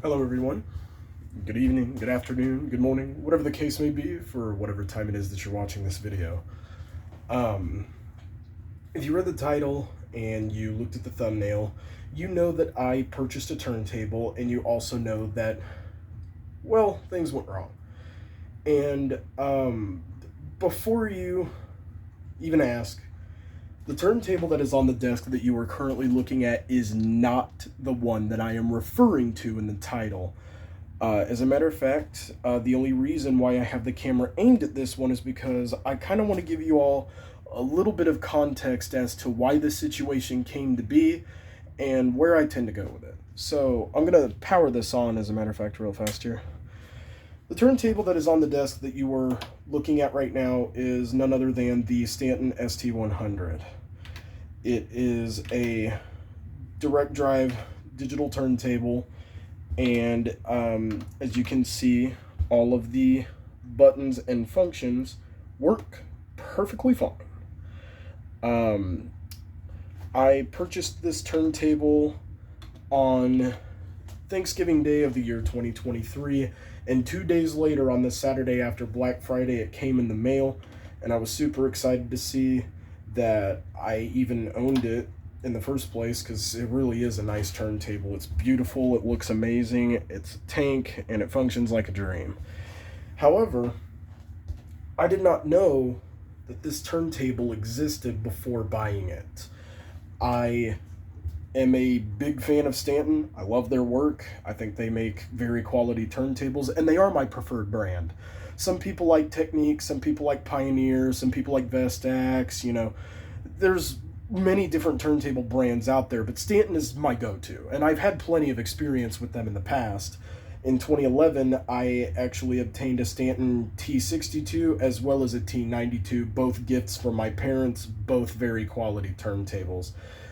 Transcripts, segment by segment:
Hello everyone. Good evening, good afternoon, good morning, whatever the case may be for whatever time it is that you're watching this video. Um, if you read the title and you looked at the thumbnail, you know that I purchased a turntable, and you also know that, well, things went wrong. And before you even ask, the turntable that is on the desk that you are currently looking at is not the one that I am referring to in the title. As a matter of fact, the only reason why I have the camera aimed at this one is because I kind of want to give you all a little bit of context as to why this situation came to be and where I tend to go with it. So I'm going to power this on, as a matter of fact, real fast here. The turntable that is on the desk that you are looking at right now is none other than the Stanton ST100. It is a direct drive digital turntable, and as you can see, all of the buttons and functions work perfectly fine. I purchased this turntable on Thanksgiving Day of the year 2023, and 2 days later, on the Saturday after Black Friday, it came in the mail, and I was super excited to see that I even owned it in the first place, because it really is a nice turntable. It's beautiful, it looks amazing, it's a tank, and it functions like a dream. However, I did not know that this turntable existed before buying it. I am a big fan of Stanton. I love their work. I think they make very quality turntables, and they are my preferred brand. Some people like Technique, some people like Pioneer, some people like Vestax. There's many different turntable brands out there, but Stanton is my go-to, and I've had plenty of experience with them in the past. In 2011, I actually obtained a Stanton T62 as well as a T92, both gifts from my parents, both very quality turntables.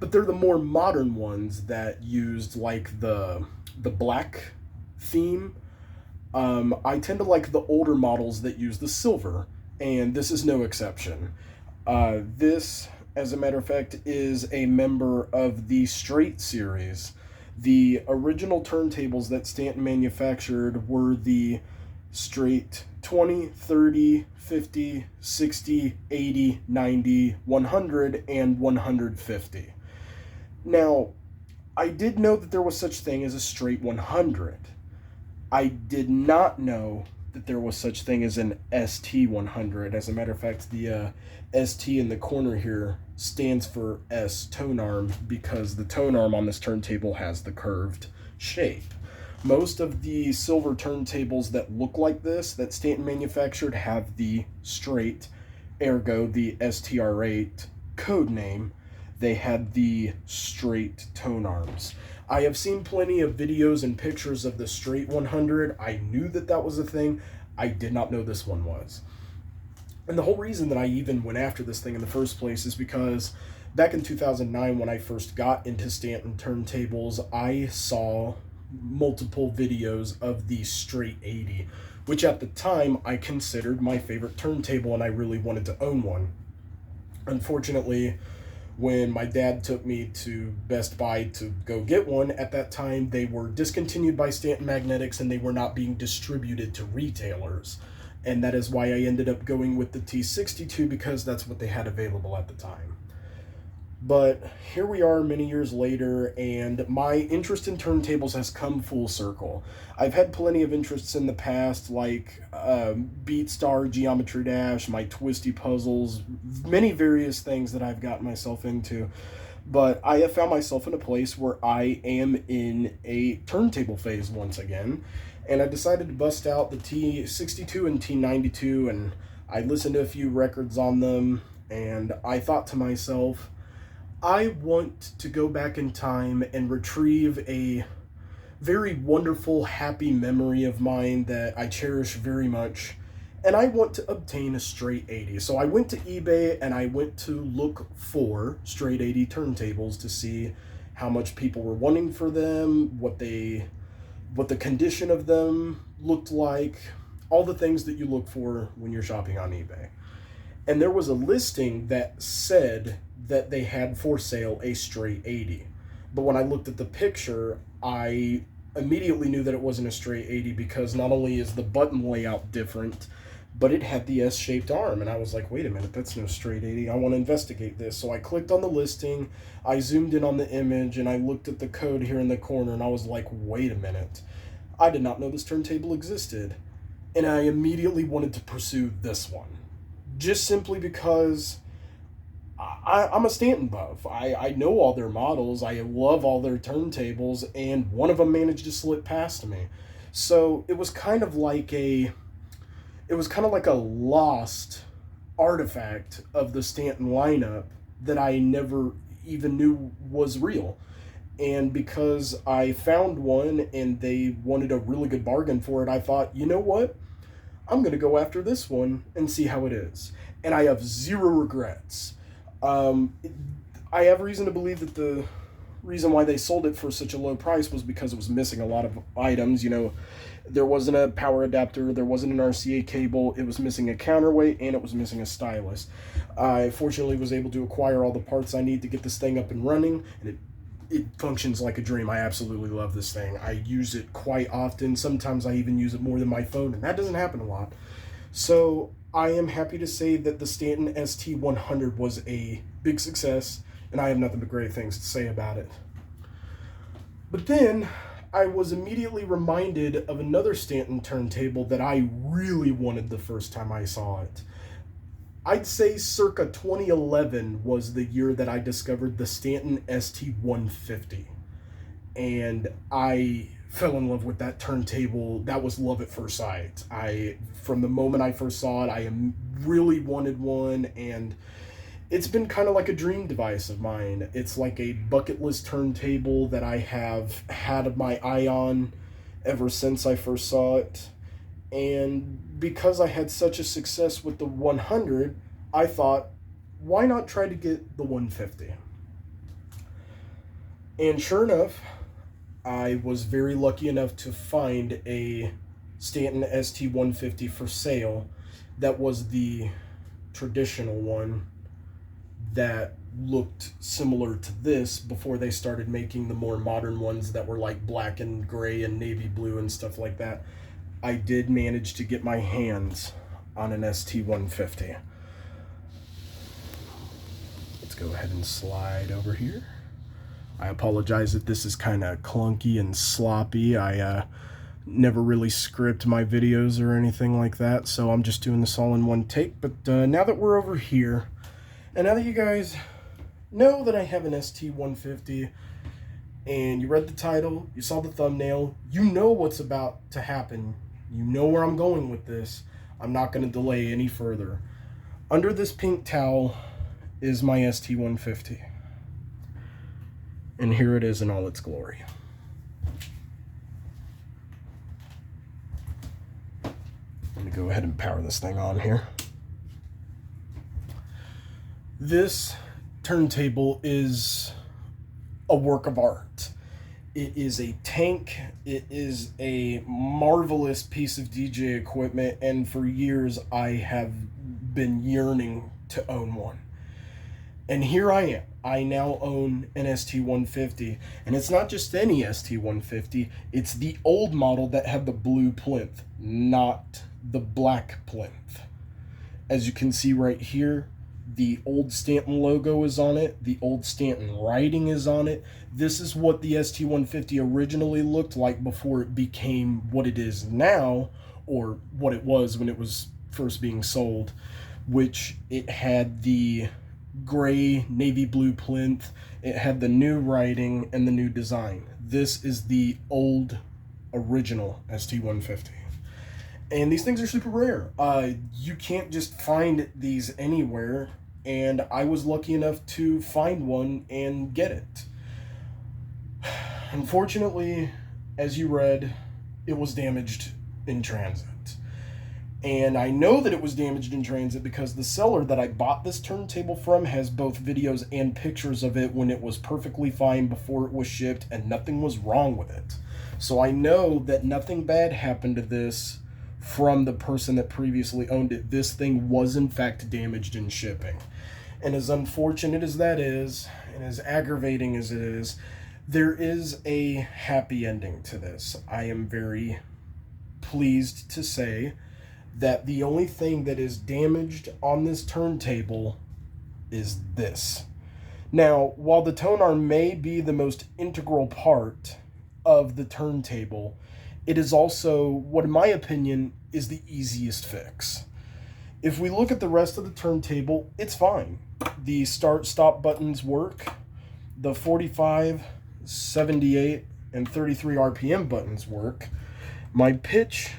But they're the more modern ones that used like the black theme. I tend to like the older models that use the silver, and this is no exception. This, as a matter of fact, is a member of the Straight series. The original turntables that Stanton manufactured were the Straight 20, 30, 50, 60, 80, 90, 100, and 150. Now, I did know that there was such thing as a Straight 100. I did not know that there was such thing as an ST100. As a matter of fact, the ST in the corner here stands for S tone arm, because the tone arm on this turntable has the curved shape. Most of the silver turntables that look like this that Stanton manufactured have the straight, ergo the STR8 code name. They had the straight tone arms. I have seen plenty of videos and pictures of the straight 100. I knew that that was a thing. I did not know this one was. And the whole reason that I even went after this thing in the first place is because back in 2009, when I first got into Stanton turntables, I saw multiple videos of the straight 80, which at the time I considered my favorite turntable, and I really wanted to own one. Unfortunately, when my dad took me to Best Buy to go get one, at that time they were discontinued by Stanton Magnetics and they were not being distributed to retailers. And that is why I ended up going with the T62, because that's what they had available at the time. But here we are many years later, and my interest in turntables has come full circle. I've had plenty of interests in the past, like BeatStar, Geometry Dash, my twisty puzzles, many various things that I've gotten myself into. But I have found myself in a place where I am in a turntable phase once again, and I decided to bust out the T62 and T92, and I listened to a few records on them, and I thought to myself, I want to go back in time and retrieve a very wonderful, happy memory of mine that I cherish very much, and I want to obtain a straight 80. So I went to eBay and I went to look for straight 80 turntables to see how much people were wanting for them, what the condition of them looked like, all the things that you look for when you're shopping on eBay. And there was a listing that said that they had for sale a straight 80. But when I looked at the picture, I immediately knew that it wasn't a straight 80 because not only is the button layout different, but it had the S-shaped arm. And I was like, wait a minute, that's no straight 80. I want to investigate this. So I clicked on the listing, I zoomed in on the image, and I looked at the code here in the corner, and I was like, wait a minute. I did not know this turntable existed. And I immediately wanted to pursue this one. Just simply because I'm a Stanton buff. I know all their models. I love all their turntables, and one of them managed to slip past me. So it was kind of like a lost artifact of the Stanton lineup that I never even knew was real. And because I found one and they wanted a really good bargain for it, I thought, you know what? I'm going to go after this one and see how it is. And I have zero regrets. I have reason to believe that the reason why they sold it for such a low price was because it was missing a lot of items. You know, there wasn't a power adapter, there wasn't an RCA cable, it was missing a counterweight, and it was missing a stylus. I fortunately was able to acquire all the parts I need to get this thing up and running, and it functions like a dream. I absolutely love this thing. I use it quite often. Sometimes I even use it more than my phone, and that doesn't happen a lot. So I am happy to say that the Stanton ST100 was a big success, and I have nothing but great things to say about it. But then I was immediately reminded of another Stanton turntable that I really wanted the first time I saw it. I'd say circa 2011 was the year that I discovered the Stanton ST150. And I fell in love with that turntable. That was love at first sight. From the moment I first saw it, I really wanted one, and it's been kind of like a dream device of mine. It's like a bucket list turntable that I have had my eye on ever since I first saw it. And because I had such a success with the 100, I thought, why not try to get the 150? And sure enough, I was very lucky enough to find a Stanton ST150 for sale that was the traditional one that looked similar to this before they started making the more modern ones that were like black and gray and navy blue and stuff like that. I did manage to get my hands on an ST150. Let's go ahead and slide over here. I apologize that this is kind of clunky and sloppy. I never really script my videos or anything like that, so I'm just doing this all in one take. But now that we're over here, and now that you guys know that I have an ST150, and you read the title, you saw the thumbnail, you know what's about to happen. You know where I'm going with this. I'm not going to delay any further. Under this pink towel is my ST150. And here it is in all its glory. Let me go ahead and power this thing on here. This turntable is a work of art. It is a tank. It is a marvelous piece of DJ equipment, and for years I have been yearning to own one. And here I am. I now own an ST150, and it's not just any ST150, it's the old model that had the blue plinth, not the black plinth. As you can see right here, the old Stanton logo is on it, the old Stanton writing is on it. This is what the ST150 originally looked like before it became what it is now, or what it was when it was first being sold, which it had the gray navy blue plinth, it had the new writing and the new design. This is the old original ST150. And these things are super rare. You can't just find these anywhere, and I was lucky enough to find one and get it. Unfortunately, as you read, it was damaged in transit. And I know that it was damaged in transit because the seller that I bought this turntable from has both videos and pictures of it when it was perfectly fine before it was shipped and nothing was wrong with it. So I know that nothing bad happened to this from the person that previously owned it. This thing was in fact damaged in shipping. And as unfortunate as that is, and as aggravating as it is, There is a happy ending to this. I am very pleased to say that the only thing that is damaged on this turntable is this. Now, while the tone arm may be the most integral part of the turntable, it is also, what in my opinion, is the easiest fix. If we look at the rest of the turntable, it's fine. The start stop buttons work. The 45, 78, and 33 RPM buttons work. My pitch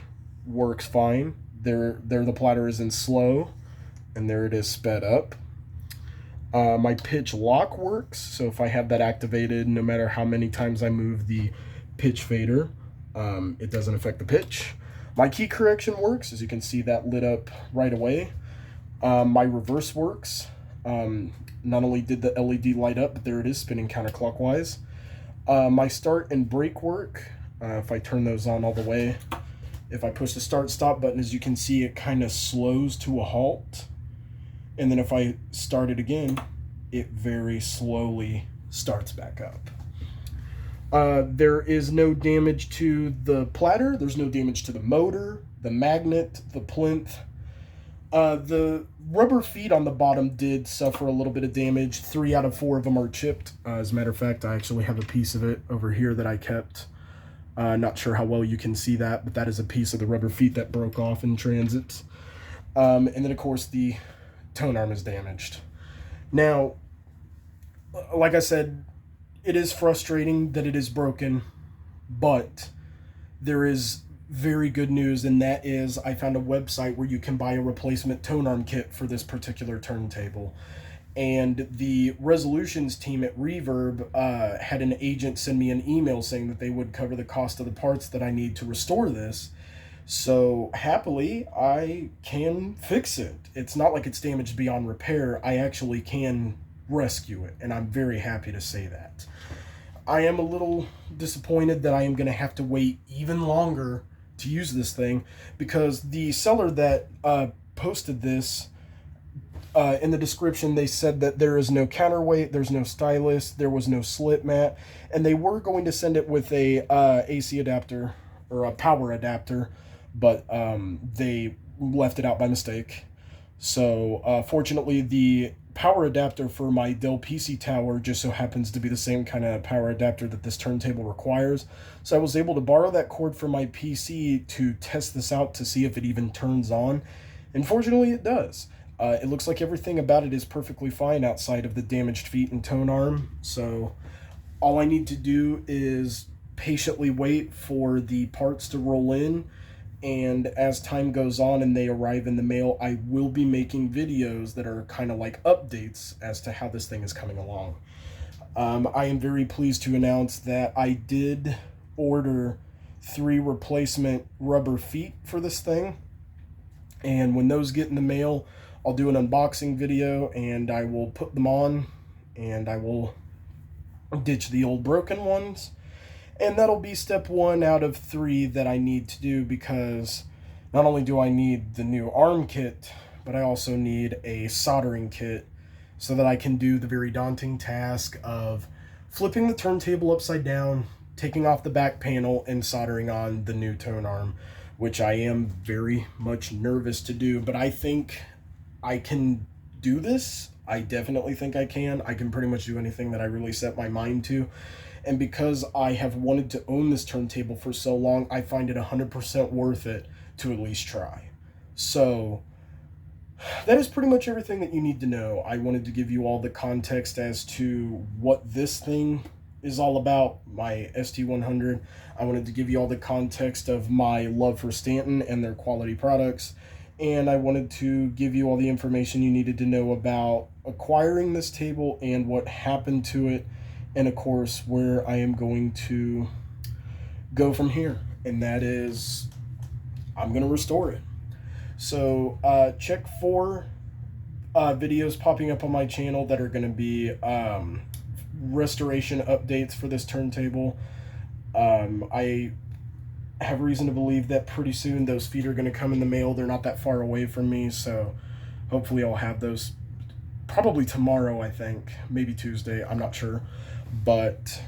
works fine. There the platter is in slow, and there it is sped up. My pitch lock works, so if I have that activated, no matter how many times I move the pitch fader, it doesn't affect the pitch. My key correction works, as you can see that lit up right away. My reverse works. Not only did the LED light up, but there it is spinning counterclockwise. My start and brake work, if I turn those on all the way, if I push the start stop button, as you can see, it kind of slows to a halt. And then if I start it again, it very slowly starts back up. There is no damage to the platter. There's no damage to the motor, the magnet, the plinth. The rubber feet on the bottom did suffer a little bit of damage. 3 out of 4 of them are chipped. As a matter of fact, I actually have a piece of it over here that I kept. Not sure how well you can see that, but that is a piece of the rubber feet that broke off in transit. And then, of course, the tone arm is damaged. Now, like I said, it is frustrating that it is broken, but there is very good news, and that is I found a website where you can buy a replacement tone arm kit for this particular turntable. And the resolutions team at Reverb had an agent send me an email saying that they would cover the cost of the parts that I need to restore this. So happily, I can fix it. It's not like it's damaged beyond repair. I actually can rescue it, and I'm very happy to say that. I am a little disappointed that I am going to have to wait even longer to use this thing, because the seller that posted this, in the description, they said that there is no counterweight, there's no stylus, there was no slit mat, and they were going to send it with a AC adapter, or a power adapter, but they left it out by mistake. So fortunately, the power adapter for my Dell PC tower just so happens to be the same kind of power adapter that this turntable requires. So I was able to borrow that cord from my PC to test this out to see if it even turns on. And fortunately, it does. It looks like everything about it is perfectly fine outside of the damaged feet and tone arm. So all I need to do is patiently wait for the parts to roll in, and as time goes on and they arrive in the mail, I will be making videos that are kind of like updates as to how this thing is coming along. I am very pleased to announce that I did order 3 replacement rubber feet for this thing, and when those get in the mail, I'll do an unboxing video and I will put them on, and I will ditch the old broken ones. And that'll be step 1 out of 3 that I need to do, because not only do I need the new arm kit, but I also need a soldering kit so that I can do the very daunting task of flipping the turntable upside down, taking off the back panel, and soldering on the new tone arm, which I am very much nervous to do, but I think I can do this. I definitely think I can. I can pretty much do anything that I really set my mind to. And because I have wanted to own this turntable for so long, I find it 100% worth it to at least try. So that is pretty much everything that you need to know. I wanted to give you all the context as to what this thing is all about, my ST100. I wanted to give you all the context of my love for Stanton and their quality products. And I wanted to give you all the information you needed to know about acquiring this table and what happened to it, and of course where I am going to go from here, and that is I'm going to restore it. So check for videos popping up on my channel that are going to be restoration updates for this turntable. I have reason to believe that pretty soon those feet are going to come in the mail. They're not that far away from me, so hopefully I'll have those probably tomorrow, I think, maybe Tuesday, I'm not sure. But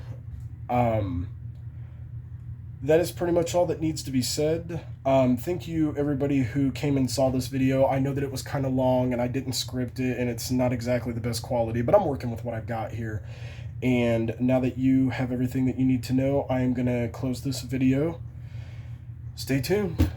That is pretty much all that needs to be said. Thank you, everybody who came and saw this video. I know that it was kind of long and I didn't script it and it's not exactly the best quality, but I'm working with what I've got here. And now that you have everything that you need to know, I am going to close this video. Stay tuned.